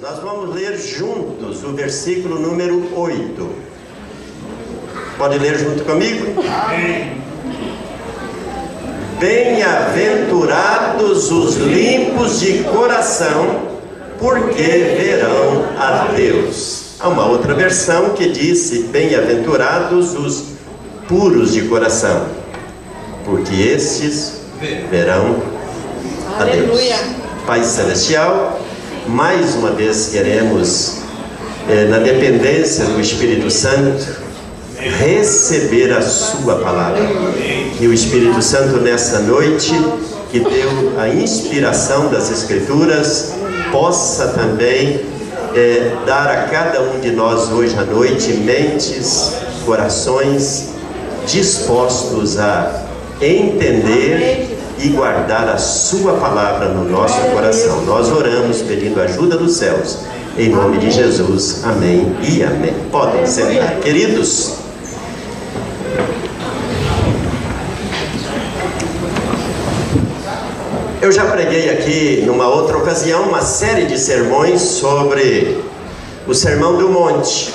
Nós vamos ler juntos o versículo número 8. Pode ler junto comigo? Amém. Bem-aventurados os limpos de coração, porque verão a Deus. Há uma outra versão que disse: bem-aventurados os puros de coração, porque estes verão a Deus. Pai Celestial, mais uma vez queremos, na dependência do Espírito Santo, receber a sua palavra. Que o Espírito Santo nessa noite, que deu a inspiração das Escrituras, possa também dar a cada um de nós hoje à noite mentes, corações dispostos a entender e guardar a sua palavra no nosso coração. Nós oramos pedindo ajuda dos céus, em nome de Jesus. Amém e amém. Podem sentar, queridos. Eu já preguei aqui, numa outra ocasião, uma série de sermões sobre o Sermão do Monte.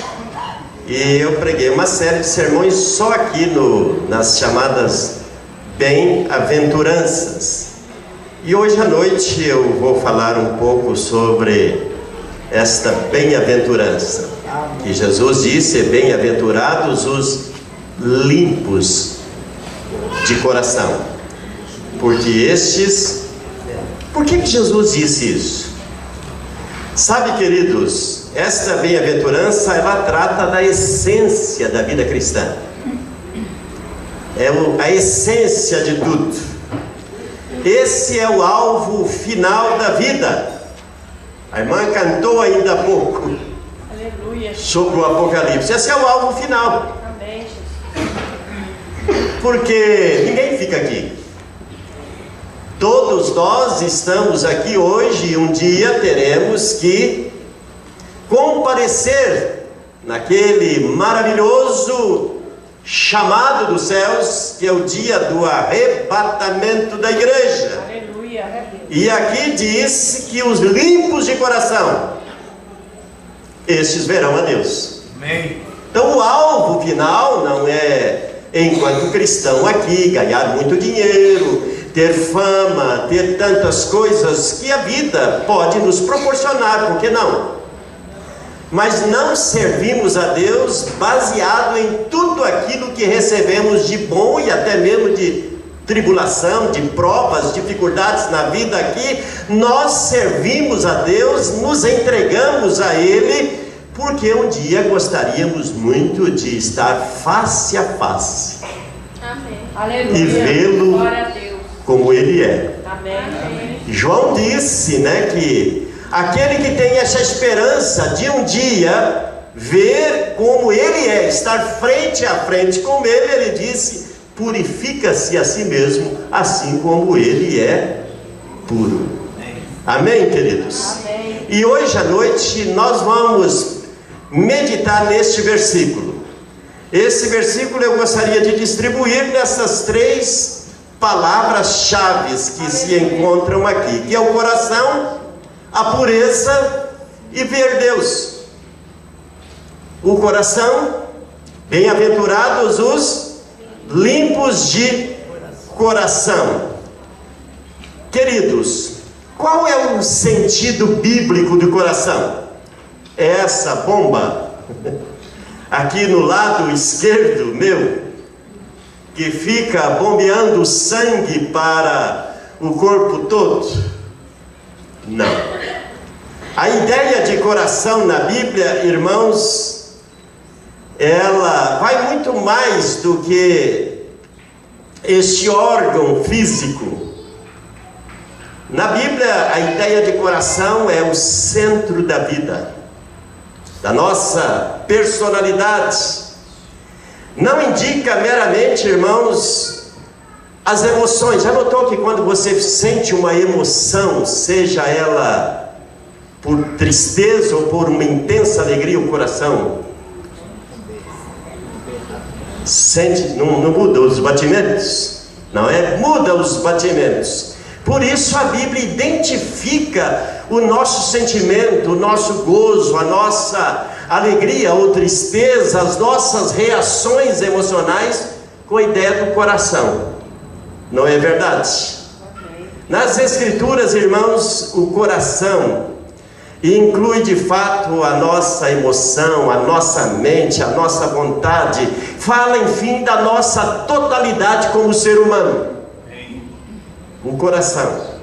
E eu preguei uma série de sermões só aqui nas chamadas bem-aventuranças. E hoje à noite eu vou falar um pouco sobre esta bem-aventurança. Que Jesus disse: bem-aventurados os limpos de coração, porque estes... Por que Jesus disse isso? Sabe, queridos, esta bem-aventurança, ela trata da essência da vida cristã. É a essência de tudo. Esse é o alvo final da vida. A irmã cantou ainda há pouco. Aleluia. Sobre o Apocalipse. Esse é o alvo final. Amém. Porque ninguém fica aqui. Todos nós estamos aqui hoje e um dia teremos que comparecer naquele maravilhoso chamado dos céus, que é o dia do arrebatamento da igreja. Aleluia. E aqui diz que os limpos de coração, estes verão a Deus. Amém. Então o alvo final não é, enquanto cristão aqui, ganhar muito dinheiro, ter fama, ter tantas coisas que a vida pode nos proporcionar, por que não? Mas não servimos a Deus baseado em tudo aquilo que recebemos de bom e até mesmo de tribulação, de provas, dificuldades na vida aqui. Nós servimos a Deus, nos entregamos a Ele, porque um dia gostaríamos muito de estar face a face. Amém. Aleluia. E vê-lo como Ele é. Amém. João disse, que aquele que tem essa esperança de um dia ver como Ele é, estar frente a frente com Ele, Ele disse: purifica-se a si mesmo, assim como Ele é puro. Amém, queridos? Amém. E hoje à noite nós vamos meditar neste versículo. Esse versículo eu gostaria de distribuir nessas três palavras-chave que se encontram aqui, que é o coração, a pureza e ver Deus. O coração, bem-aventurados os limpos de coração. Queridos, qual é o sentido bíblico do coração? É essa bomba aqui no lado esquerdo meu, que fica bombeando sangue para o corpo todo? Não. A ideia de coração na Bíblia, irmãos, ela vai muito mais do que este órgão físico. Na Bíblia, a ideia de coração é o centro da vida, da nossa personalidade. Não indica meramente, irmãos, as emoções. Já notou que quando você sente uma emoção, seja ela por tristeza ou por uma intensa alegria, o coração sente, não muda os batimentos? Não é? Muda os batimentos. Por isso a Bíblia identifica o nosso sentimento, o nosso gozo, a nossa alegria ou tristeza, as nossas reações emocionais com a ideia do coração. Não é verdade? Nas Escrituras, irmãos, o coração inclui de fato a nossa emoção, a nossa mente, a nossa vontade. Fala, enfim, da nossa totalidade como ser humano. O coração.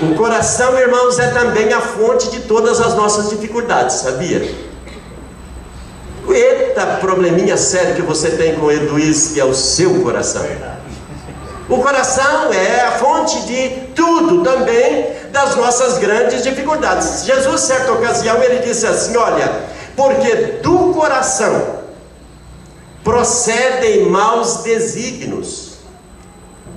O coração, irmãos, é também a fonte de todas as nossas dificuldades, sabia? Eita probleminha sério que você tem com o Luiz, que é o seu coração. O coração é a fonte de tudo, também das nossas grandes dificuldades. Jesus, certa ocasião, ele disse assim: olha, porque do coração procedem maus desígnios,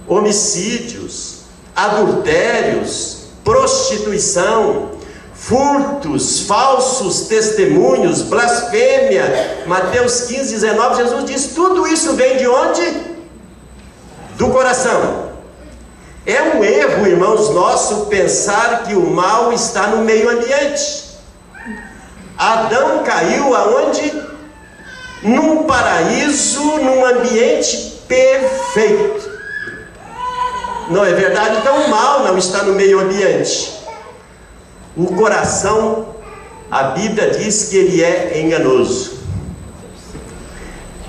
homicídios, adultérios, prostituição, furtos, falsos testemunhos, blasfêmia. Mateus 15, 19, Jesus diz: tudo isso vem de onde? Do coração. É um erro, irmãos, nosso pensar que o mal está no meio ambiente. Adão caiu aonde? Num paraíso, num ambiente perfeito. Não é verdade? Então o mal não está no meio ambiente. O coração, a Bíblia diz que ele é enganoso.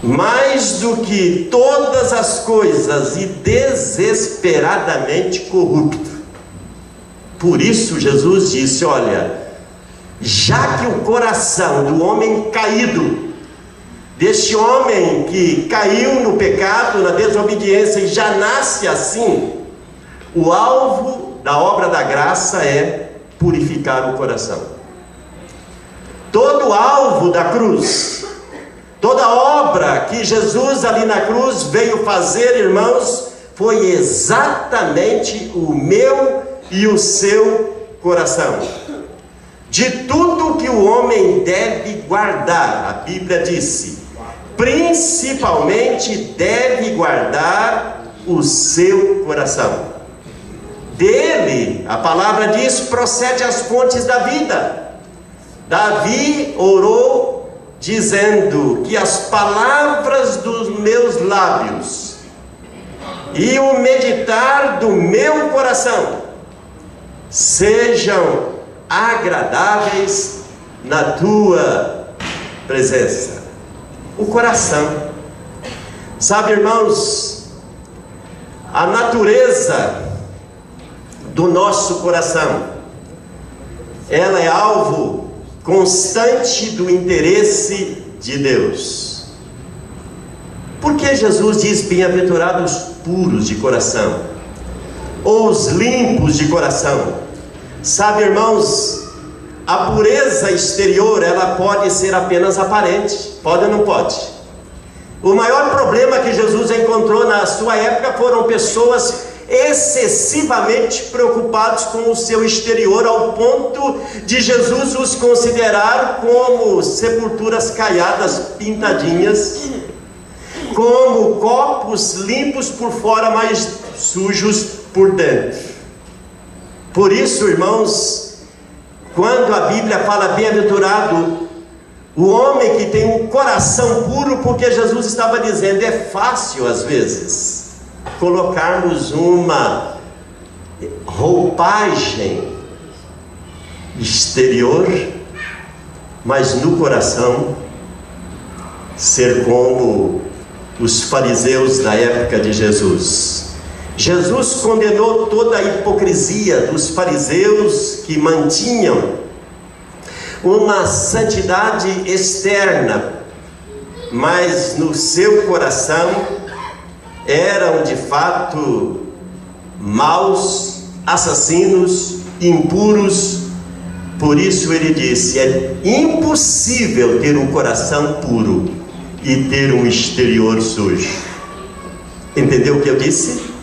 Mais do que todas as coisas, e desesperadamente corrupto. Por isso Jesus disse: olha, já que o coração do homem caído, deste homem que caiu no pecado, na desobediência, e já nasce assim, o alvo da obra da graça é purificar o coração. Todo alvo da cruz, toda obra que Jesus ali na cruz veio fazer, irmãos, foi exatamente o meu e o seu coração. De tudo que o homem deve guardar, a Bíblia disse, principalmente deve guardar o seu coração. Dele, a palavra diz, procede as fontes da vida. Davi orou dizendo que as palavras dos meus lábios e o meditar do meu coração sejam agradáveis na tua presença. O coração. Sabe, irmãos, a natureza do nosso coração, ela é alvo constante do interesse de Deus. Por que Jesus diz: bem-aventurados os puros de coração, ou os limpos de coração? Sabe, irmãos, a pureza exterior, ela pode ser apenas aparente. Pode ou não pode? O maior problema que Jesus encontrou na sua época foram pessoas excessivamente preocupados com o seu exterior, ao ponto de Jesus os considerar como sepulturas caiadas, pintadinhas, como copos limpos por fora, mas sujos por dentro. Por isso, irmãos, quando a Bíblia fala bem-aventurado o homem que tem um coração puro, porque Jesus estava dizendo, é fácil às vezes colocarmos uma roupagem exterior, mas no coração ser como os fariseus da época de Jesus. Jesus condenou toda a hipocrisia dos fariseus que mantinham uma santidade externa, mas no seu coração eram de fato maus, assassinos, impuros. Por isso ele disse: é impossível ter um coração puro e ter um exterior sujo. Entendeu o que eu disse?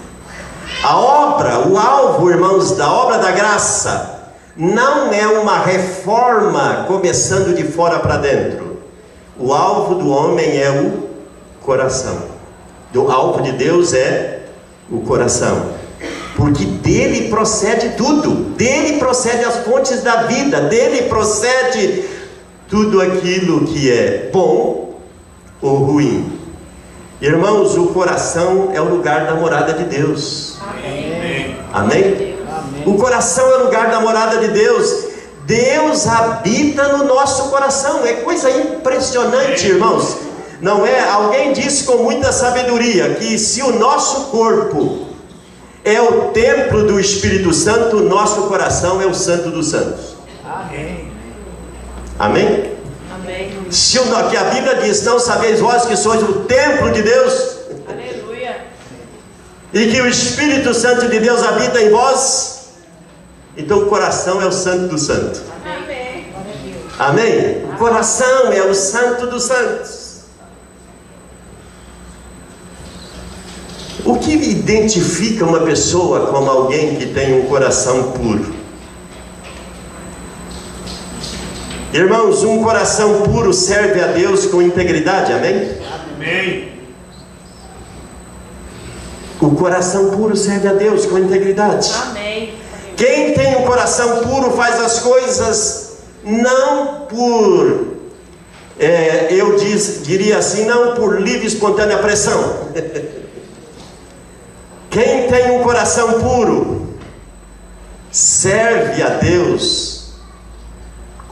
A obra, o alvo, irmãos, da obra da graça não é uma reforma começando de fora para dentro. O alvo do homem é o coração. O alvo de Deus é o coração. porque dele procede tudo, dele procede as fontes da vida, dele procede tudo aquilo que é bom ou ruim. Irmãos, o coração é o lugar da morada de Deus. Amém? Amém? O coração é o lugar da morada de Deus. Deus habita no nosso coração. É coisa impressionante, irmãos. Não é? Alguém disse com muita sabedoria que se o nosso corpo é o templo do Espírito Santo, o nosso coração é o santo dos santos. Amém? Amém? Amém. Se o que a Bíblia diz, não sabeis vós que sois o templo de Deus, aleluia, e que o Espírito Santo de Deus habita em vós, então o coração é o santo dos santos. Amém. Amém? O coração é o santo dos santos. O que identifica uma pessoa como alguém que tem um coração puro? Irmãos, um coração puro serve a Deus com integridade, amém? Amém. O coração puro serve a Deus com integridade. Amém. Quem tem um coração puro faz as coisas não por, diria assim, não por livre e espontânea pressão. Quem tem um coração puro serve a Deus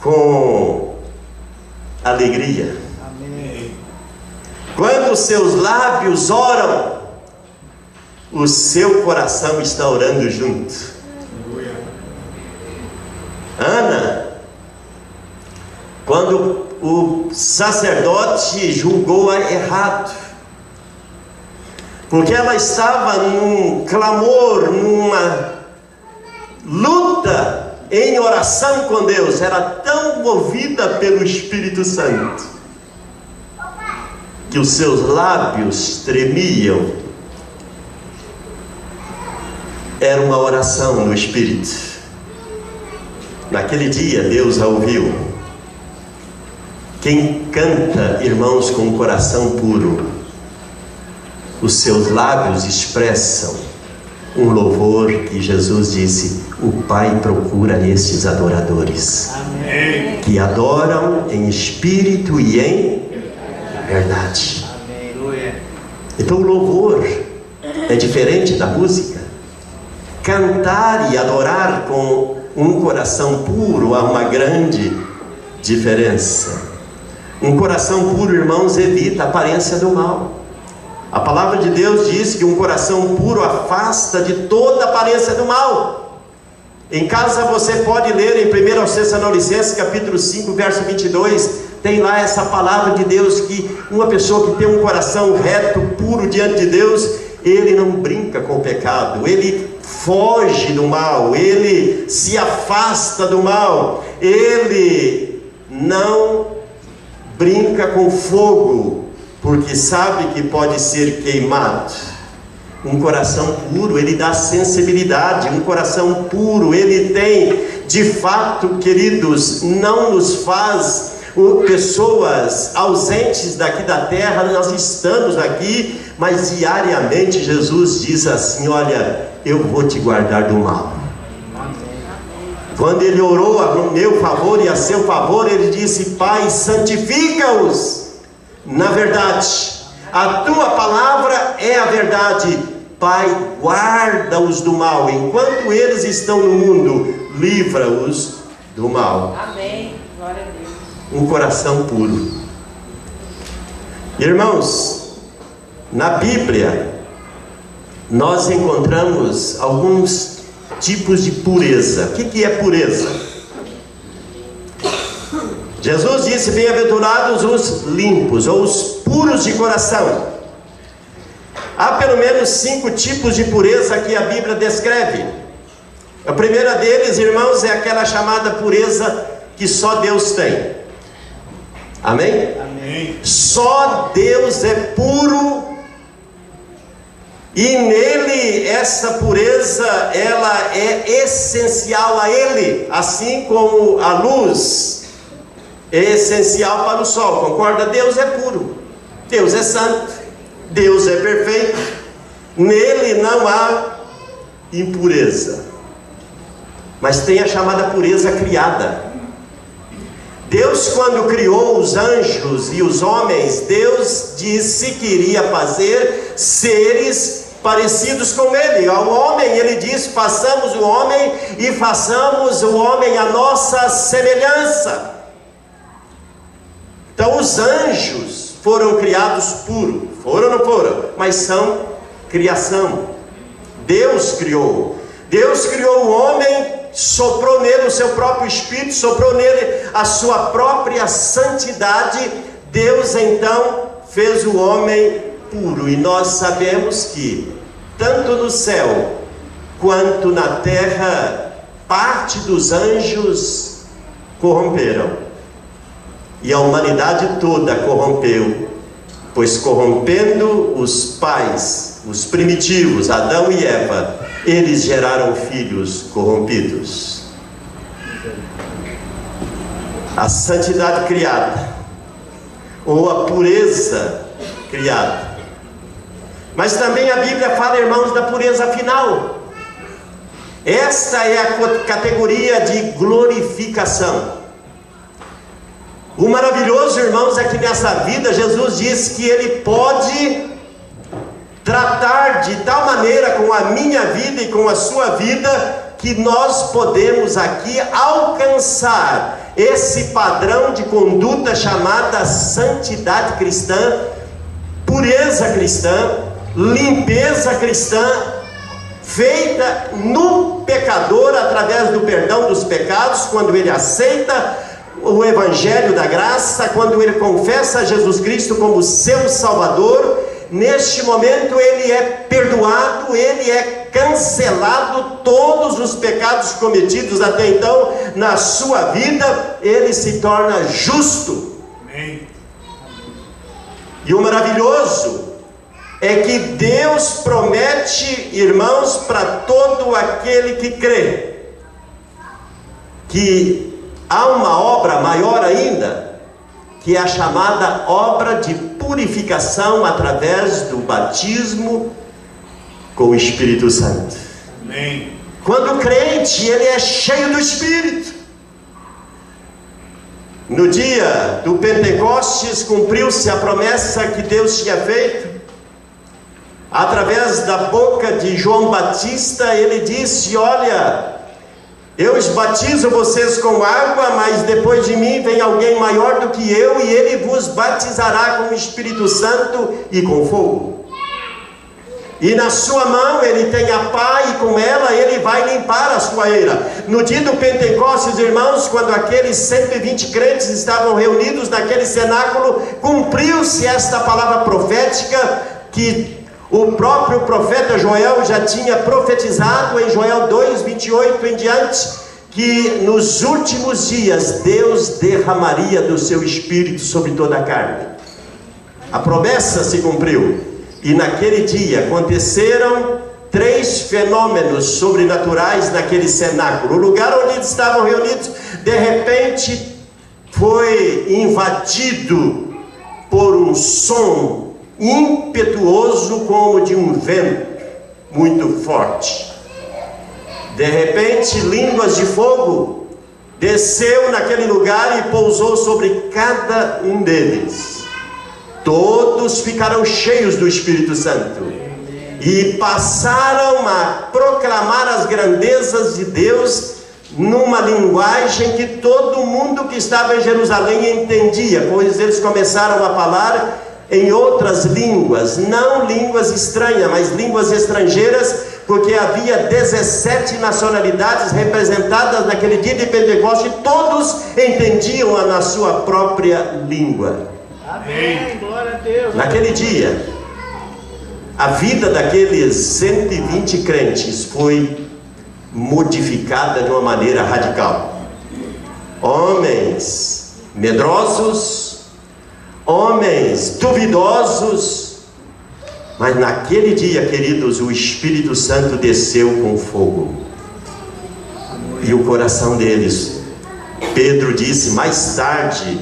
com alegria. Amém. Quando os seus lábios oram, o seu coração está orando junto. Ana, quando o sacerdote julgou-a errado, porque ela estava num clamor, numa luta em oração com Deus, era tão movida pelo Espírito Santo que os seus lábios tremiam. Era uma oração no Espírito. Naquele dia Deus a ouviu. Quem canta, irmãos, com um coração puro, os seus lábios expressam um louvor que Jesus disse: o Pai procura estes adoradores. Amém. Que adoram em espírito e em verdade. Amém. Então o louvor é diferente da música. Cantar e adorar com um coração puro há uma grande diferença. Um coração puro, irmãos, evita a aparência do mal. A palavra de Deus diz que um coração puro afasta de toda aparência do mal. Em casa você pode ler em 1 Tessalonicenses capítulo 5, verso 22, tem lá essa palavra de Deus, que uma pessoa que tem um coração reto, puro diante de Deus, ele não brinca com o pecado, ele foge do mal, ele se afasta do mal, ele não brinca com fogo, porque sabe que pode ser queimado. Um coração puro, ele dá sensibilidade. Um coração puro, ele tem, de fato, queridos, não nos faz pessoas ausentes daqui da terra. Nós estamos aqui, mas diariamente Jesus diz assim: olha, eu vou te guardar do mal. Quando ele orou a meu favor e a seu favor, ele disse: Pai, santifica-os na verdade, a tua palavra é a verdade. Pai, guarda-os do mal, enquanto eles estão no mundo, livra-os do mal. Amém. Glória a Deus. Um coração puro. Irmãos, na Bíblia nós encontramos alguns tipos de pureza. O que é pureza? Jesus disse: bem-aventurados os limpos, ou os puros de coração. Há pelo menos 5 tipos de pureza que a Bíblia descreve. A primeira deles, irmãos, é aquela chamada pureza que só Deus tem. Amém? Amém. Só Deus é puro, e nele essa pureza, ela é essencial a Ele, assim como a luz é essencial para o sol. Concorda? Deus é puro, Deus é santo, Deus é perfeito. Nele não há impureza, mas tem a chamada pureza criada. Deus, quando criou os anjos e os homens, Deus disse que iria fazer seres parecidos com Ele. Ao homem, Ele disse: façamos o homem e façamos o homem à nossa semelhança. Então os anjos foram criados puros. Foram ou não foram? Mas são criação. Deus criou. Deus criou o homem, soprou nele o seu próprio Espírito, soprou nele a sua própria santidade. Deus então fez o homem puro. E nós sabemos que tanto no céu quanto na terra, parte dos anjos corromperam, e a humanidade toda corrompeu, pois corrompendo os pais, os primitivos, Adão e Eva, eles geraram filhos corrompidos. A santidade criada, ou a pureza criada. Mas também a Bíblia fala, irmãos, da pureza final. Esta é a categoria de glorificação. O maravilhoso, irmãos, é que nessa vida Jesus disse que Ele pode tratar de tal maneira com a minha vida e com a sua vida, que nós podemos aqui alcançar esse padrão de conduta chamada santidade cristã, pureza cristã, limpeza cristã, feita no pecador através do perdão dos pecados, quando ele aceita o Evangelho da graça, quando ele confessa Jesus Cristo como seu Salvador. Neste momento ele é perdoado, ele é cancelado, todos os pecados cometidos até então na sua vida, ele se torna justo. Amém. E o maravilhoso é que Deus promete, irmãos, para todo aquele que crê, que há uma obra maior ainda, que é a chamada obra de purificação através do batismo com o Espírito Santo. Amém. Quando o crente, ele é cheio do Espírito. No dia do Pentecostes, cumpriu-se a promessa que Deus tinha feito. Através da boca de João Batista, ele disse: olha, eu os batizo vocês com água, mas depois de mim vem alguém maior do que eu, e ele vos batizará com o Espírito Santo e com fogo. E na sua mão ele tem a pá, e com ela ele vai limpar a sua eira. No dia do Pentecostes, irmãos, quando aqueles 120 crentes estavam reunidos naquele cenáculo, cumpriu-se esta palavra profética que o próprio profeta Joel já tinha profetizado em Joel 2:28 em diante, que nos últimos dias Deus derramaria do seu Espírito sobre toda a carne. A promessa se cumpriu, e naquele dia aconteceram 3 fenômenos sobrenaturais naquele cenáculo. O lugar onde eles estavam reunidos, de repente, foi invadido por um som impetuoso como de um vento muito forte. De repente, línguas de fogo desceu naquele lugar e pousou sobre cada um deles. Todos ficaram cheios do Espírito Santo e passaram a proclamar as grandezas de Deus numa linguagem que todo mundo que estava em Jerusalém entendia, pois eles começaram a falar em outras línguas, não línguas estranhas, mas línguas estrangeiras, porque havia 17 nacionalidades representadas naquele dia de Pentecostes, e todos entendiam na sua própria língua. Amém. Glória a Deus. Naquele dia, a vida daqueles 120 crentes foi modificada de uma maneira radical. Homens medrosos, homens duvidosos, mas naquele dia, queridos, o Espírito Santo desceu com fogo, e o coração deles, Pedro disse mais tarde,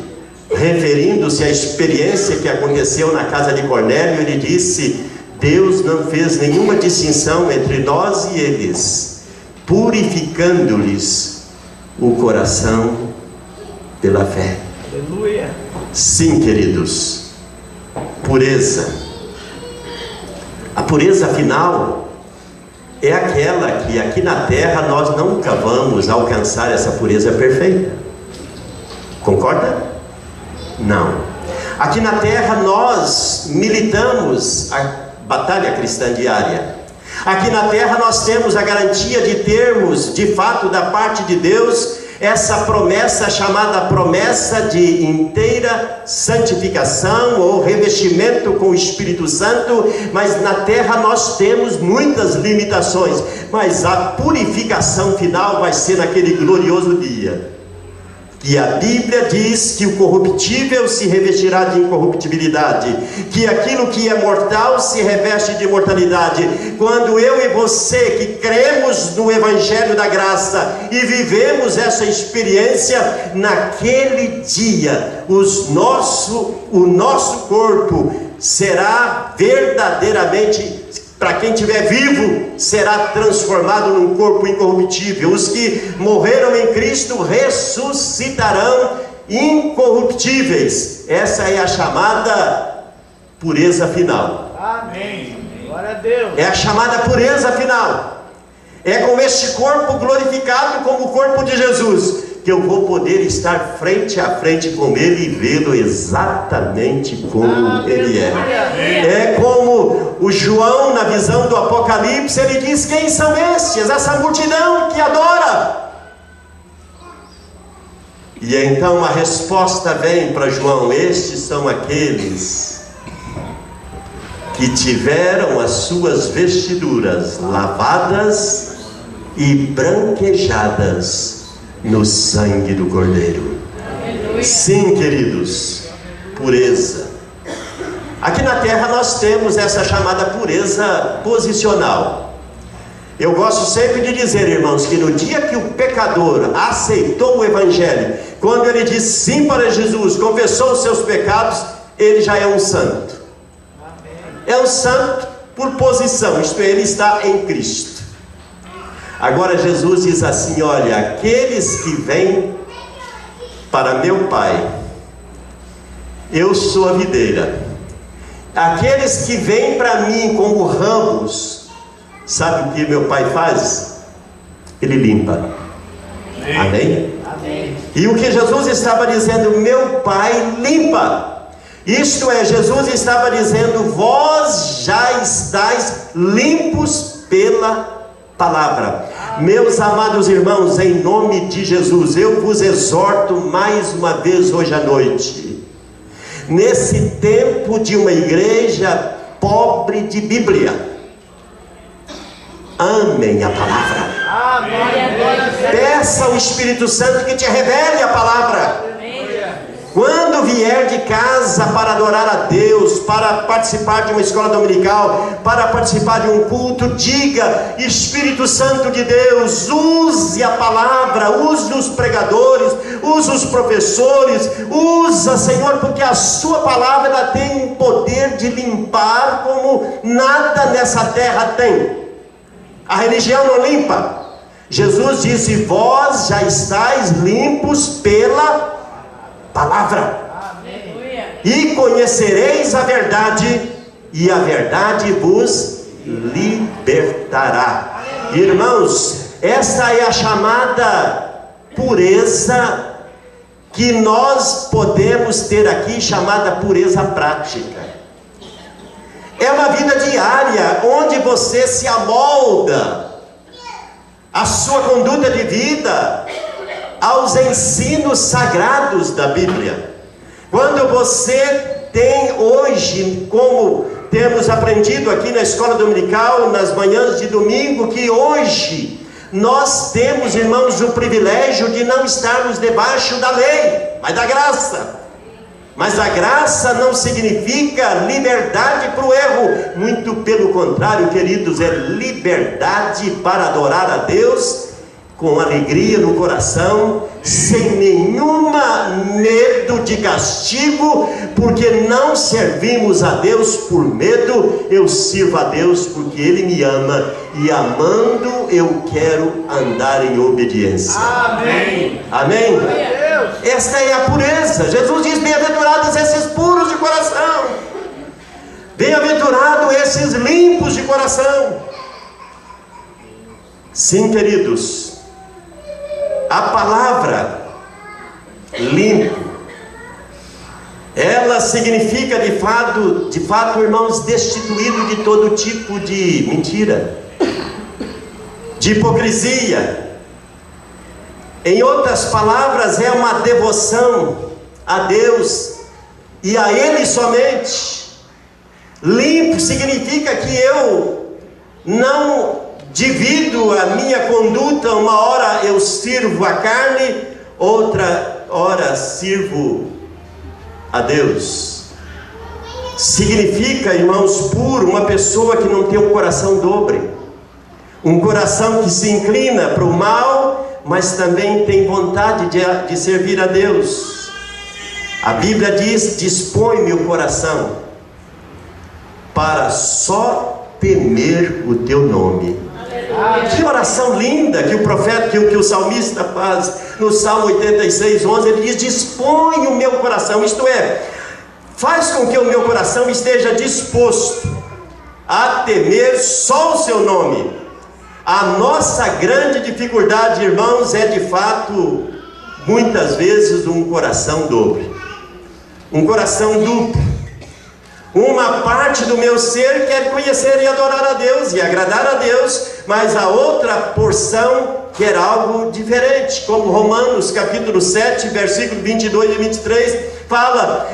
referindo-se à experiência que aconteceu na casa de Cornélio, ele disse: Deus não fez nenhuma distinção entre nós e eles, purificando-lhes o coração pela fé. Aleluia. Sim, queridos, pureza. A pureza final é aquela que aqui na terra nós nunca vamos alcançar essa pureza perfeita. Concorda? Não. Aqui na terra nós militamos a batalha cristã diária. Aqui na terra nós temos a garantia de termos, de fato, da parte de Deus, essa promessa chamada promessa de inteira santificação ou revestimento com o Espírito Santo. Mas na terra nós temos muitas limitações, mas a purificação final vai ser naquele glorioso dia, que a Bíblia diz que o corruptível se revestirá de incorruptibilidade, que aquilo que é mortal se reveste de imortalidade. Quando eu e você que cremos no Evangelho da Graça e vivemos essa experiência, naquele dia o nosso corpo será verdadeiramente, para quem estiver vivo, será transformado num corpo incorruptível. Os que morreram em Cristo ressuscitarão incorruptíveis. Essa é a chamada pureza final. Amém. Glória a Deus. É a chamada pureza final. É com este corpo glorificado como o corpo de Jesus que eu vou poder estar frente a frente com Ele e vê-lo exatamente como Ele é. É como o João, na visão do Apocalipse, ele diz: quem são estes? Essa multidão que adora. E então a resposta vem para João: estes são aqueles que tiveram as suas vestiduras lavadas e branquejadas no sangue do Cordeiro. Aleluia. Sim, queridos, pureza. Aqui na terra nós temos essa chamada pureza posicional. Eu gosto sempre de dizer, irmãos, que no dia que o pecador aceitou o Evangelho, quando ele disse sim para Jesus, confessou os seus pecados, ele já é um santo. É um santo por posição, isto é, ele está em Cristo. Agora Jesus diz assim: olha, aqueles que vêm para meu Pai, eu sou a videira. Aqueles que vêm para mim como ramos, sabe o que meu Pai faz? Ele limpa. Amém? Amém. E o que Jesus estava dizendo, meu Pai limpa. Isto é, Jesus estava dizendo, vós já estáis limpos pela palavra. Meus amados irmãos, em nome de Jesus, eu vos exorto mais uma vez hoje à noite, nesse tempo de uma igreja pobre de Bíblia, amem a palavra. Amém. Peça ao Espírito Santo que te revele a palavra. Quando vier de casa para adorar a Deus, para participar de uma escola dominical, para participar de um culto, diga: Espírito Santo de Deus, use a palavra, use os pregadores, use os professores, usa, Senhor, porque a sua palavra ela tem um poder de limpar como nada nessa terra tem. A religião não limpa. Jesus disse: vós já estáis limpos pela palavra. Amém. E conhecereis a verdade, e a verdade vos libertará. Amém. Irmãos, essa é a chamada pureza que nós podemos ter aqui, chamada pureza prática. É uma vida diária, onde você se amolda a sua conduta de vida aos ensinos sagrados da Bíblia. Quando você tem hoje, como temos aprendido aqui na escola dominical, nas manhãs de domingo, que hoje nós temos, irmãos, o privilégio de não estarmos debaixo da lei, mas da graça. Mas a graça não significa liberdade para o erro, muito pelo contrário, queridos, é liberdade para adorar a Deus com alegria no coração, sem nenhuma medo de castigo, porque não servimos a Deus por medo, eu sirvo a Deus porque Ele me ama, e amando eu quero andar em obediência. Amém. Amém? Esta é a pureza. Jesus diz: bem-aventurados esses puros de coração, bem-aventurados esses limpos de coração. Sim, queridos, a palavra limpo, ela significa de fato, irmãos, destituído de todo tipo de mentira, de hipocrisia. Em outras palavras, é uma devoção a Deus e a Ele somente. Limpo significa que eu não divido a minha conduta. Uma hora eu sirvo a carne, outra hora sirvo a Deus. Significa, irmãos, puro, uma pessoa que não tem um coração dobre, um coração que se inclina para o mal, mas também tem vontade de servir a Deus. A Bíblia diz: dispõe meu coração para só temer o teu nome. Que oração linda que o profeta, que o salmista faz no Salmo 86:11. Ele diz: dispõe o meu coração, isto é, faz com que o meu coração esteja disposto a temer só o seu nome. A nossa grande dificuldade, irmãos, é de fato, muitas vezes, um coração dobre, um coração duplo. Uma parte do meu ser quer conhecer e adorar a Deus e agradar a Deus, mas a outra porção quer algo diferente, como Romanos capítulo 7, versículo 22 e 23 fala: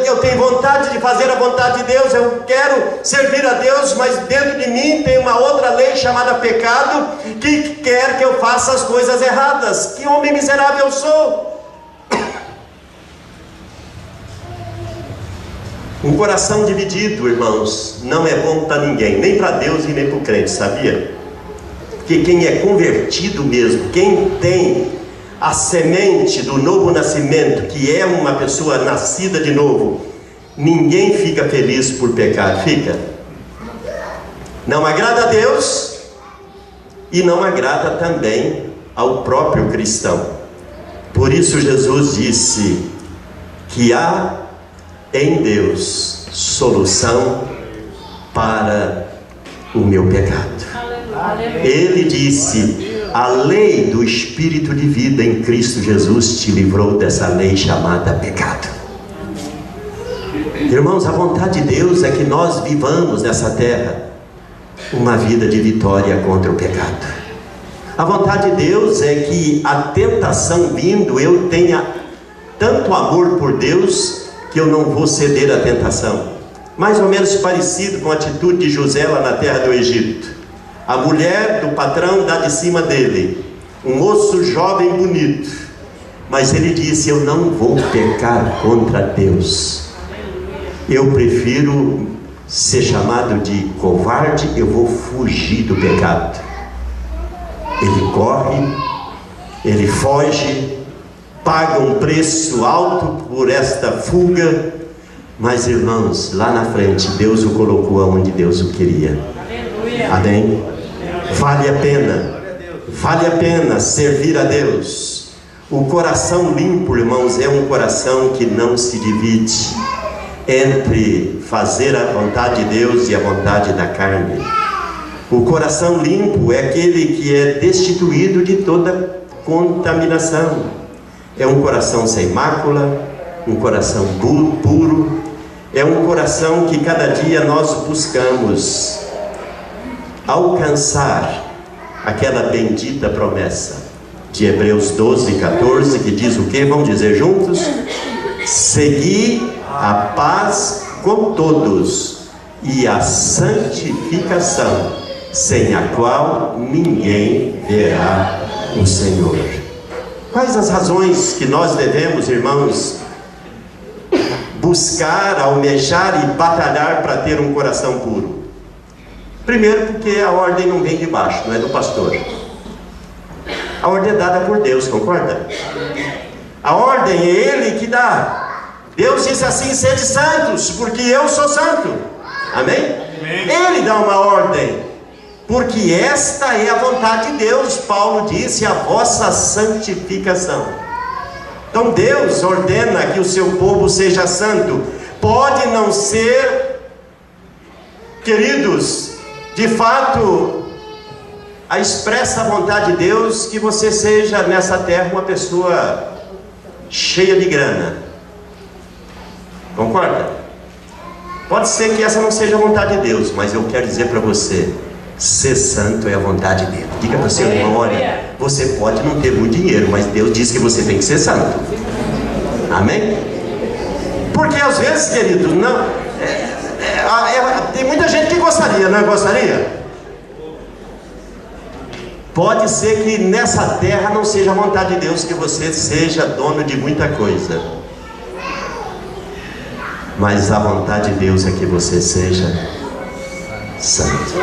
eu tenho vontade de fazer a vontade de Deus, eu quero servir a Deus, mas dentro de mim tem uma outra lei chamada pecado, que quer que eu faça as coisas erradas. Que homem miserável eu sou! Um coração dividido, irmãos, não é bom para ninguém, nem para Deus e nem para o crente, sabia? Porque quem é convertido mesmo, quem tem a semente do novo nascimento, que é uma pessoa nascida de novo, ninguém fica feliz por pecar, fica? Não agrada a Deus e não agrada também ao próprio cristão. Por isso Jesus disse que há em Deus solução para o meu pecado. Ele disse: a lei do Espírito de vida em Cristo Jesus te livrou dessa lei chamada pecado. Irmãos, a vontade de Deus é que nós vivamos nessa terra uma vida de vitória contra o pecado. A vontade de Deus é que a tentação vindo, eu tenha tanto amor por Deus que eu não vou ceder à tentação. Mais ou menos parecido com a atitude de José lá na terra do Egito. A mulher do patrão dá de cima dele, um moço jovem bonito, mas ele disse: eu não vou pecar contra Deus, eu prefiro ser chamado de covarde, eu vou fugir do pecado. Ele corre, ele foge, paga um preço alto por esta fuga, mas irmãos, lá na frente Deus o colocou aonde Deus o queria. Amém? Vale a pena servir a Deus. O coração limpo, irmãos, é um coração que não se divide entre fazer a vontade de Deus e a vontade da carne. O coração limpo é aquele que é destituído de toda contaminação. É um coração sem mácula, um coração puro. É um coração que cada dia nós buscamos alcançar aquela bendita promessa de Hebreus 12:14, que diz o que? Vamos dizer juntos? Segui a paz com todos e a santificação, sem a qual ninguém verá o Senhor. Quais as razões que nós devemos, irmãos, buscar, almejar e batalhar para ter um coração puro? Primeiro, porque a ordem não vem de baixo, não é do pastor. A ordem é dada por Deus, concorda? A ordem é Ele que dá. Deus disse assim: sede santos, porque eu sou santo. Amém? Ele dá uma ordem, porque esta é a vontade de Deus. Paulo disse: a vossa santificação. Então Deus ordena que o seu povo seja santo. Pode não ser, queridos, de fato, a expressa vontade de Deus que você seja nessa terra uma pessoa cheia de grana. Concorda? Pode ser que essa não seja a vontade de Deus, mas eu quero dizer para você: ser santo é a vontade dele. Diga para o seu irmão: olha, você pode não ter muito dinheiro, mas Deus diz que você tem que ser santo. Amém? Porque às vezes, queridos, não, tem muita gente que gostaria, não gostaria? Pode ser que nessa terra não seja a vontade de Deus que você seja dono de muita coisa, mas a vontade de Deus é que você seja santo.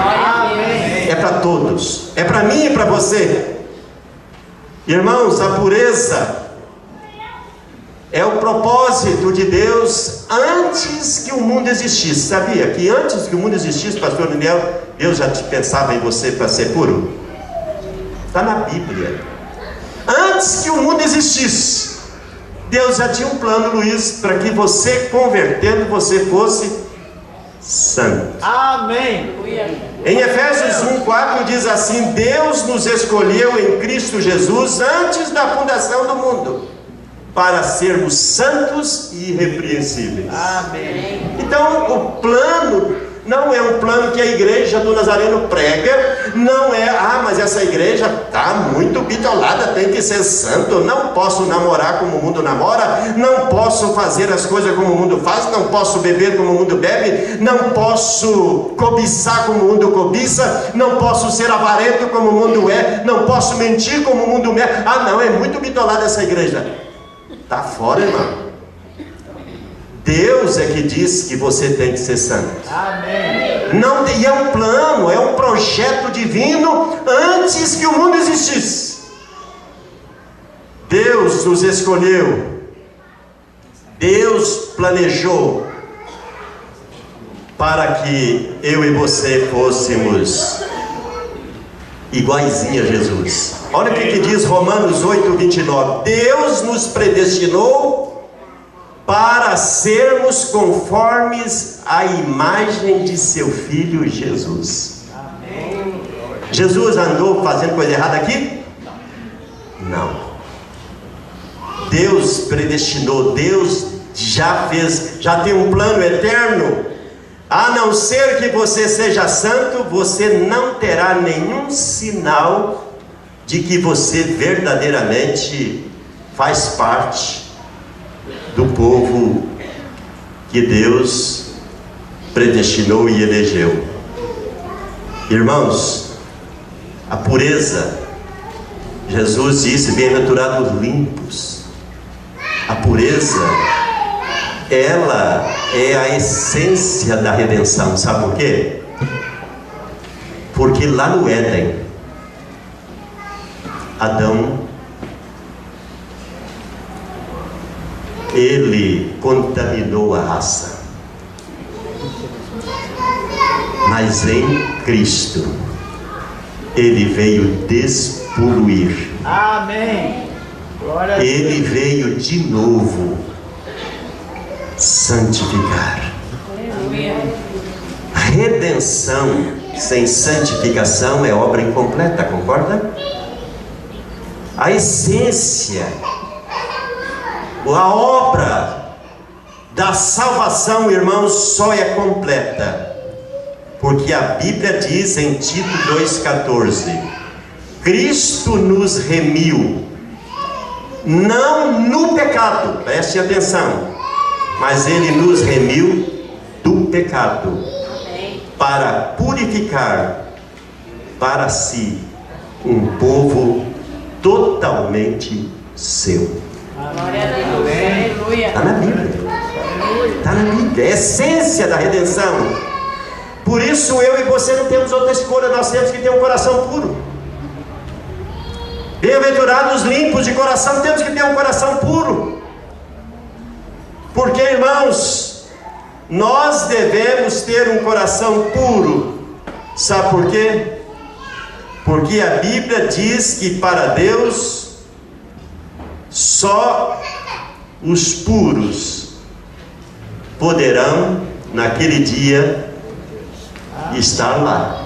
É para todos, é para mim e para você. Irmãos, a pureza é o propósito de Deus antes que o mundo existisse. Sabia que antes que o mundo existisse, pastor Daniel, Deus já pensava em você para ser puro? Está na Bíblia. Antes que o mundo existisse, Deus já tinha um plano, Luiz, para que você, convertendo, você fosse santo. Amém. Em Efésios 1:4 diz assim: Deus nos escolheu em Cristo Jesus antes da fundação do mundo, para sermos santos e irrepreensíveis. Amém. Então o plano não é um plano que a igreja do Nazareno prega, não é: mas essa igreja está muito bitolada, tem que ser santo, não posso namorar como o mundo namora, não posso fazer as coisas como o mundo faz, não posso beber como o mundo bebe, não posso cobiçar como o mundo cobiça, não posso ser avarento como o mundo é, não posso mentir como o mundo é. Não, é muito bitolada essa igreja. Está fora, irmão. Deus é que diz que você tem que ser santo. Amém. Não, e é um plano, é um projeto divino antes que o mundo existisse. Deus nos escolheu, Deus planejou para que eu e você fôssemos iguaizinho a Jesus. Olha o que diz Romanos 8:29. Deus nos predestinou para sermos conformes à imagem de seu Filho Jesus. Amém. Jesus andou fazendo coisa errada aqui? Não. Deus predestinou, Deus já fez, já tem um plano eterno. A não ser que você seja santo, você não terá nenhum sinal de que você verdadeiramente faz parte do povo que Deus predestinou e elegeu. Irmãos, a pureza, Jesus disse: bem-aventurados limpos. A pureza, ela é a essência da redenção. Sabe por quê? Porque lá no Éden, Adão, ele contaminou a raça, mas em Cristo ele veio despoluir. Amém. Glória a Deus. Ele veio de novo santificar. Redenção sem santificação é obra incompleta, concorda? A essência, a obra da salvação, irmãos, só é completa porque a Bíblia diz em Tito 2,14: Cristo nos remiu, não no pecado, preste atenção, mas Ele nos remiu do pecado, para purificar para si um povo totalmente seu. Glória a Deus. Aleluia. Está na Bíblia. Está na Bíblia. É a essência da redenção. Por isso eu e você não temos outra escolha. Nós temos que ter um coração puro. Bem-aventurados os limpos de coração. Temos que ter um coração puro. Porque, irmãos, nós devemos ter um coração puro. Sabe por quê? Porque a Bíblia diz que para Deus só os puros poderão naquele dia estar lá.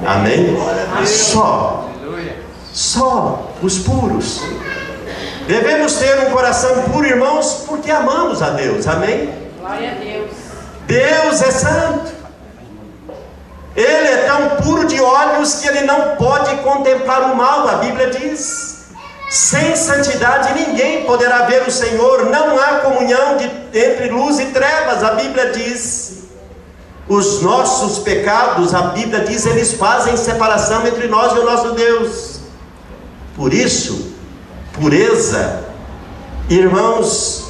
Amém? Só os puros. Devemos ter um coração puro, irmãos, porque amamos a Deus. Amém? Glória a Deus. Deus é santo. Ele é tão puro de olhos que ele não pode contemplar o mal. A Bíblia diz: sem santidade ninguém poderá ver o Senhor. Não há comunhão entre luz e trevas. A Bíblia diz: os nossos pecados, a Bíblia diz, eles fazem separação entre nós e o nosso Deus. Por isso, pureza, irmãos,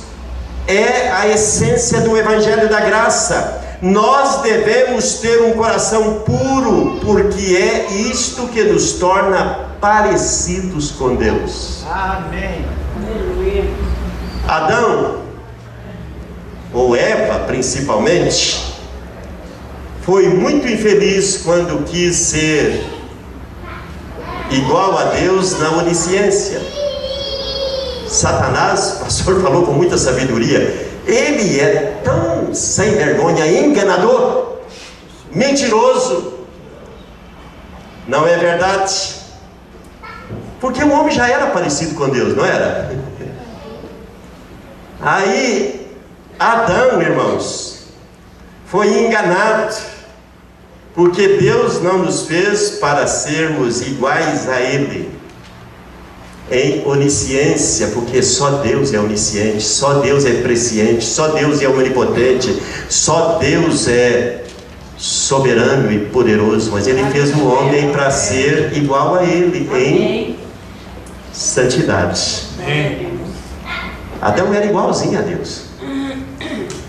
é a essência do Evangelho da Graça. Nós devemos ter um coração puro, porque é isto que nos torna parecidos com Deus. Amém. Aleluia. Adão, ou Eva principalmente, foi muito infeliz quando quis ser igual a Deus na onisciência. Satanás, o pastor falou com muita sabedoria, ele é tão sem vergonha, enganador, mentiroso. Não é verdade? Porque o homem já era parecido com Deus, não era? Aí Adão, irmãos, foi enganado, porque Deus não nos fez para sermos iguais a Ele em onisciência, porque só Deus é onisciente, só Deus é presciente, só Deus é onipotente, só Deus é soberano e poderoso. Mas Ele fez o homem para ser igual a Ele em santidade. Adão era igualzinho a Deus.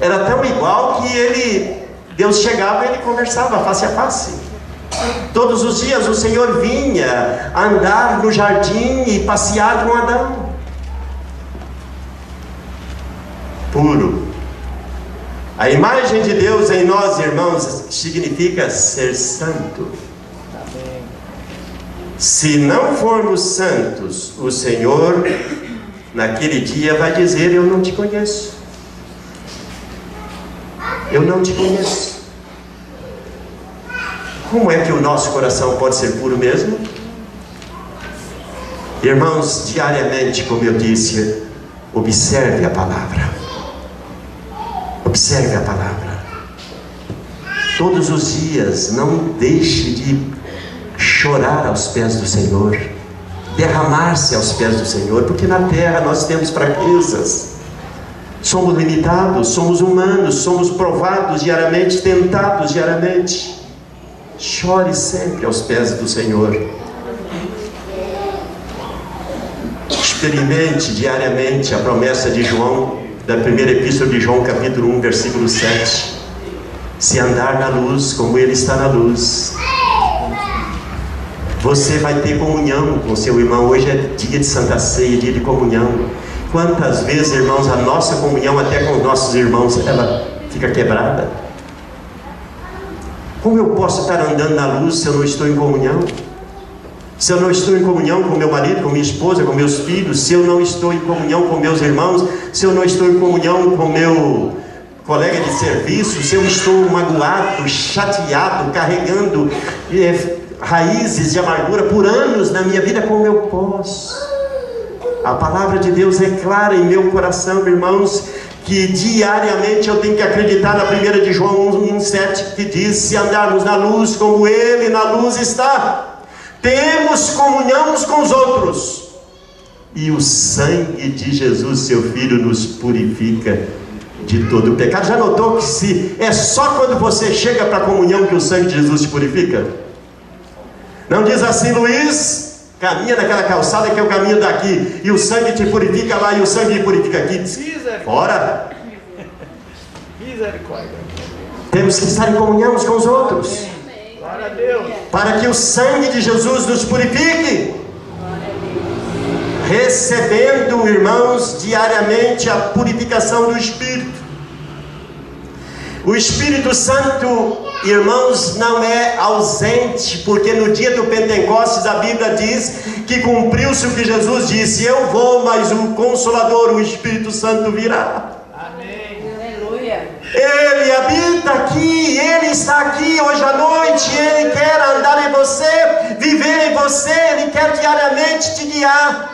Era tão igual que Deus chegava e ele conversava face a face. Todos os dias o Senhor vinha andar no jardim e passear com Adão. Puro. A imagem de Deus em nós, irmãos, significa ser santo. Se não formos santos, o Senhor naquele dia vai dizer: eu não te conheço. Eu não te conheço. Como é que o nosso coração pode ser puro mesmo? Irmãos, diariamente, como eu disse, observe a palavra. Observe a palavra. Todos os dias, não deixe de chorar aos pés do Senhor, derramar-se aos pés do Senhor, porque na terra nós temos fraquezas. Somos limitados, somos humanos, somos provados diariamente, tentados diariamente. Chore sempre aos pés do Senhor. Experimente diariamente a promessa de João, da primeira epístola de João, capítulo 1, versículo 7. Se andar na luz, como Ele está na luz, você vai ter comunhão com seu irmão. Hoje é dia de Santa Ceia, dia de comunhão. Quantas vezes, irmãos, a nossa comunhão até com os nossos irmãos, ela fica quebrada? Como eu posso estar andando na luz se eu não estou em comunhão? Se eu não estou em comunhão com meu marido, com minha esposa, com meus filhos, se eu não estou em comunhão com meus irmãos, se eu não estou em comunhão com meu colega de serviço, se eu estou magoado, chateado, carregando raízes de amargura por anos na minha vida, como eu posso? A palavra de Deus é clara em meu coração, irmãos, que diariamente eu tenho que acreditar na 1 de João 1,7, que diz: se andarmos na luz como Ele na luz está, temos comunhão uns com os outros, e o sangue de Jesus, seu Filho, nos purifica de todo o pecado. Já notou que se é só quando você chega para a comunhão que o sangue de Jesus te purifica? Não diz assim: Luiz, caminha naquela calçada que é o caminho daqui, e o sangue te purifica lá, e o sangue te purifica aqui. Fora! Misericórdia. Temos que estar em comunhão uns com os outros, Glória a Deus. para que o sangue de Jesus nos purifique. recebendo, irmãos, diariamente a purificação do Espírito. O Espírito Santo, irmãos, não é ausente, porque no dia do Pentecostes a Bíblia diz que cumpriu-se o que Jesus disse: eu vou, mas o Consolador, o Espírito Santo virá. Amém. Aleluia. Ele habita aqui, Ele está aqui hoje à noite, Ele quer andar em você, viver em você, Ele quer diariamente te guiar.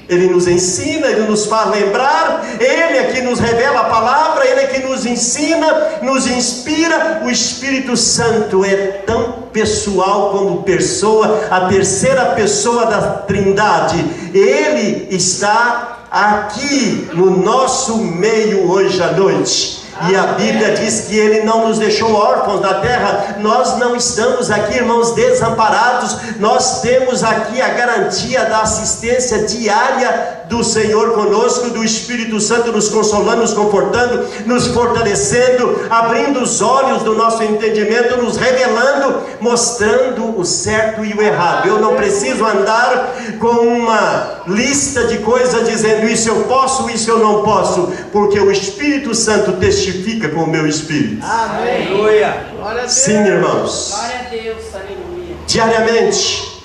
Ele nos ensina, Ele nos faz lembrar, Ele é que nos revela a palavra, Ele é que nos ensina, nos inspira. O Espírito Santo é tão pessoal como pessoa, a terceira pessoa da Trindade. Ele está aqui no nosso meio hoje à noite. E a Bíblia diz que Ele não nos deixou órfãos da terra. Nós não estamos aqui, irmãos, desamparados. Nós temos aqui a garantia da assistência diária do Senhor conosco, do Espírito Santo nos consolando, nos confortando, nos fortalecendo, abrindo os olhos do nosso entendimento, nos revelando, mostrando o certo e o errado. Eu não preciso andar com uma lista de coisas dizendo isso eu posso, isso eu não posso, porque o Espírito Santo testifica com o meu espírito. Amém. Aleluia. Glória a Deus. Sim, irmãos. Glória a Deus. Aleluia. Diariamente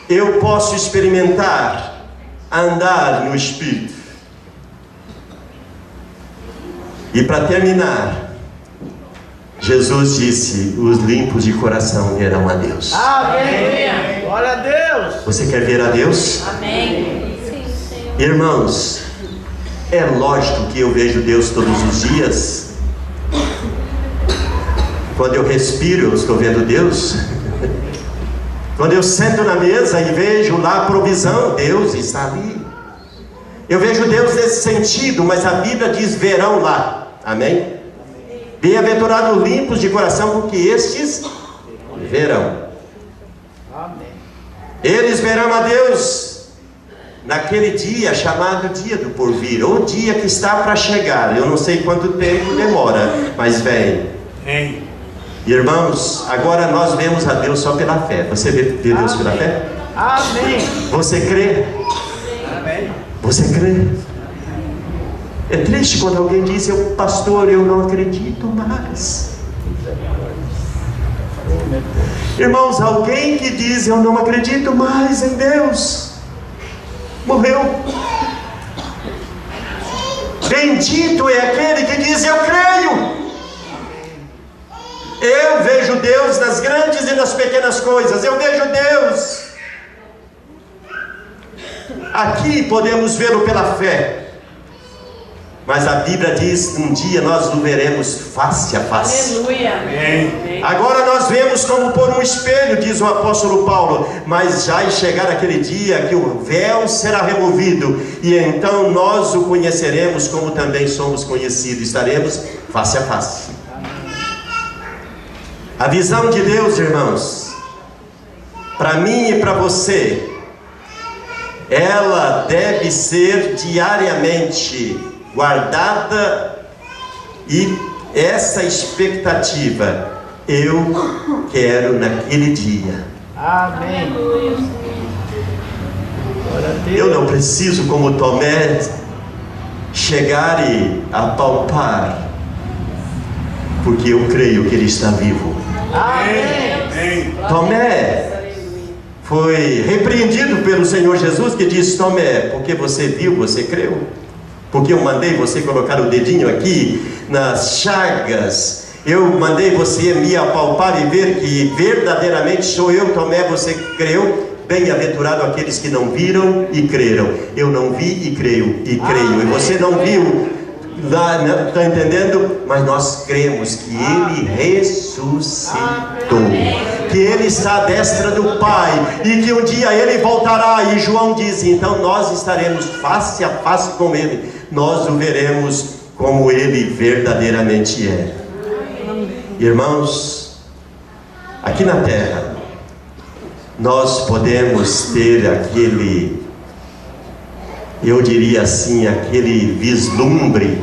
eu posso experimentar andar no Espírito. E para terminar, Jesus disse: os limpos de coração verão a Deus. Amém. Glória a Deus. Você quer ver a Deus? Amém. Irmãos, é lógico que eu vejo Deus todos os dias. Quando eu respiro, eu estou vendo Deus. Quando eu sento na mesa e vejo lá a provisão, Deus está ali. Eu vejo Deus nesse sentido, mas a Bíblia diz: verão lá. Amém? Bem-aventurados limpos de coração, porque estes verão. Amém. Eles verão a Deus naquele dia chamado dia do porvir, ou dia que está para chegar. Eu não sei quanto tempo demora, mas vem. Amém. Irmãos, agora nós vemos a Deus só pela fé. Você vê Deus pela fé? Amém. Você crê? Amém. Você crê? É triste quando alguém diz: pastor, eu não acredito mais. Irmãos, alguém que diz: eu não acredito mais em Deus, morreu. Bendito é aquele que diz: eu creio. Eu vejo Deus nas grandes e nas pequenas coisas. Eu vejo Deus. Aqui podemos vê-lo pela fé, mas a Bíblia diz: um dia nós o veremos face a face. Aleluia. Amém. Agora nós vemos como por um espelho, diz o apóstolo Paulo, mas já chegar aquele dia que o véu será removido, e então nós o conheceremos como também somos conhecidos. Estaremos face a face. A visão de Deus, irmãos, para mim e para você, ela deve ser diariamente guardada, e essa expectativa eu quero naquele dia. Amém. Glória a Deus. Eu não preciso, como Tomé, chegar e apalpar, porque eu creio que Ele está vivo. Amém. Tomé foi repreendido pelo Senhor Jesus, que disse: Tomé, porque você viu, você creu? Porque eu mandei você colocar o dedinho aqui nas chagas, eu mandei você me apalpar e ver que verdadeiramente sou eu, Tomé, você creu? Bem-aventurado aqueles que não viram e creram. Eu não vi e creio, e creio. E você não viu, está entendendo? Mas nós cremos que Ele ressuscitou, que Ele está à destra do Pai, e que um dia Ele voltará. E João diz: então nós estaremos face a face com Ele, nós o veremos como Ele verdadeiramente é. Irmãos, aqui na terra nós podemos ter aquele, eu diria assim, aquele vislumbre,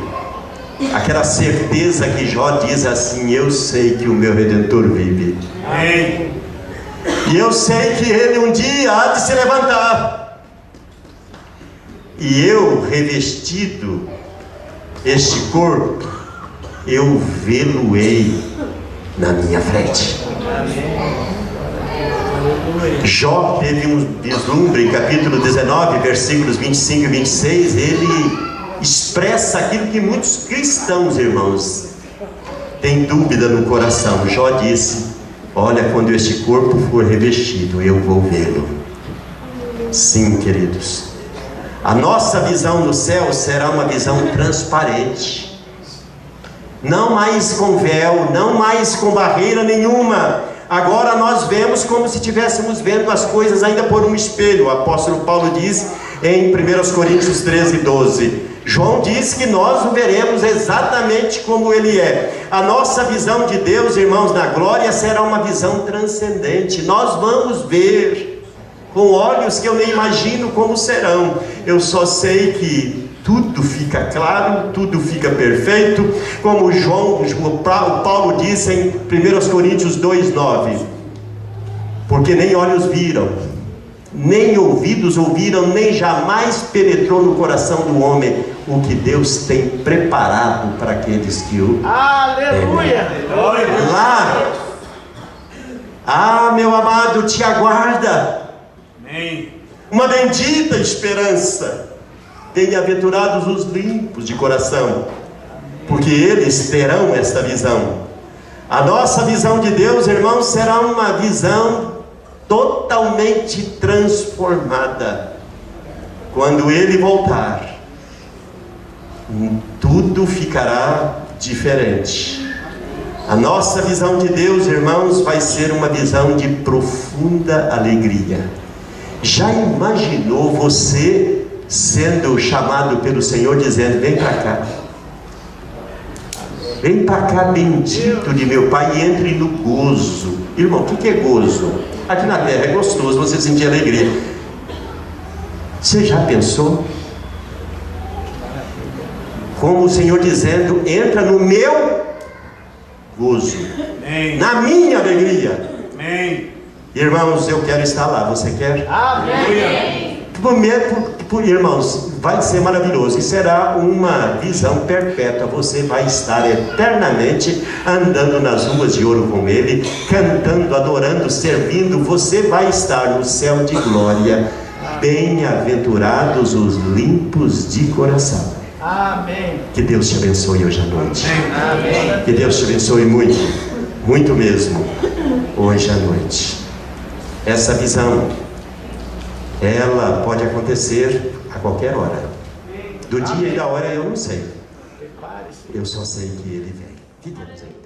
aquela certeza que Jó diz assim: eu sei que o meu Redentor vive. Amém. E eu sei que Ele um dia há de se levantar. e eu revestido este corpo, eu vê-lo-ei na minha frente. Jó teve um vislumbre em capítulo 19, versículos 25 e 26, ele expressa aquilo que muitos cristãos, irmãos, têm dúvida no coração. Jó disse: olha, quando este corpo for revestido, eu vou vê-lo. Sim, queridos, a nossa visão do céu será uma visão transparente, não mais com véu, não mais com barreira nenhuma. Agora nós vemos como se estivéssemos vendo as coisas ainda por um espelho. O apóstolo Paulo diz em 1 Coríntios 13, 12. João diz que nós o veremos exatamente como ele é. A nossa visão de Deus, irmãos, na glória será uma visão transcendente. Nós vamos ver com olhos que eu nem imagino como serão. Eu só sei que tudo fica claro, tudo fica perfeito, como o Paulo disse em 1 Coríntios 2:9, porque nem olhos viram, nem ouvidos ouviram, nem jamais penetrou no coração do homem o que Deus tem preparado para aqueles que o Aleluia! temem. Lá, meu amado, te aguarda uma bendita esperança. Bem-aventurados os limpos de coração, porque eles terão esta visão. A nossa visão de Deus, irmãos, será uma visão totalmente transformada. Quando Ele voltar, tudo ficará diferente. A nossa visão de Deus, irmãos, vai ser uma visão de profunda alegria. Já imaginou você sendo chamado pelo Senhor, dizendo: vem para cá, vem para cá, bendito de meu Pai, e entre no gozo. Irmão, o que é gozo? Aqui na terra é gostoso você sentir alegria. Você já pensou? Como o Senhor dizendo: entra no meu gozo, na minha alegria. Irmãos, eu quero estar lá, você quer? Amém! Irmãos, vai ser maravilhoso e será uma visão perpétua. Você vai estar eternamente andando nas ruas de ouro com Ele, cantando, adorando, servindo. Você vai estar no céu de glória. Bem-aventurados os limpos de coração. Amém. Que Deus te abençoe hoje à noite. Amém. Que Deus te abençoe muito, muito mesmo, hoje à noite. Essa visão, ela pode acontecer a qualquer hora. Do dia e da hora eu não sei. Eu só sei que Ele vem. Que Deus, hein?